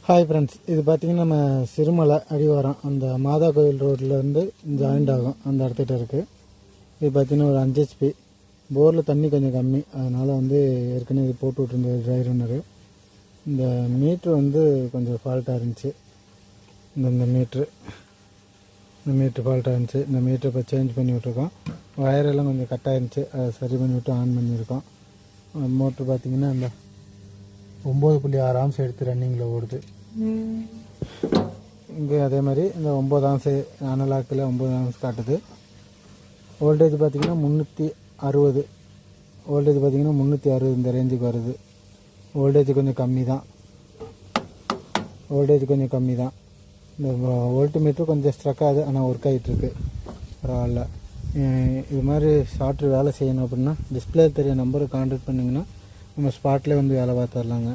Hi friends, இது பார்த்திங்கன்னா நம்ம சிறுமலை அடிவாரம் அந்த மாதா கோயில் ரோட்லேருந்து ஜாயிண்ட் ஆகும் அந்த இடத்துக்கிட்ட இருக்குது. இது பார்த்திங்கன்னா ஒரு 5 HP போரில் தண்ணி கொஞ்சம் கம்மி, அதனால் ஏற்கனவே இது போட்டு விட்ருந்தது ட்ரை ரன்னரு. இந்த மீட்ரு கொஞ்சம் ஃபால்ட்டாக இருந்துச்சு. இந்த மீட்ரு ஃபால்ட்டாக இருந்துச்சு. இந்த மீட்ரு இப்போ சேஞ்ச் பண்ணி விட்ருக்கோம். வயரெல்லாம் கொஞ்சம் கட் ஆகிருந்துச்சு, அதை சரி பண்ணிவிட்டு ஆன் பண்ணியிருக்கோம். மோட்ரு பார்த்திங்கன்னா இந்த 9.6 ஆம்ஸ் எடுத்து ரன்னிங்கில் ஓடுது. இங்கே அதே மாதிரி இந்த 9 ஆம்ஸ் அனலாக்கில் 9 ஆம்ஸ் காட்டுது. வோல்டேஜ் பார்த்திங்கன்னா 360. வோல்டேஜ் பார்த்திங்கன்னா 360 இந்த ரேஞ்சுக்கு வருது. வோல்டேஜ் கொஞ்சம் கம்மி தான். இந்த வோல்ட் மீட்ரு கொஞ்சம் ஸ்ட்ரக் ஆகுது, ஆனால் ஒர்க் ஆகிட்டுருக்கு, பரவாயில்ல. இது மாதிரி சாஃப்ட்வேர் வேலை செய்யணும் அப்படின்னா டிஸ்பிளே தெரிய நம்பருக்கு கான்டாக்ட் பண்ணிங்கன்னா நம்ம ஸ்பாட்லேயே வேலை பார்த்துடலாங்க.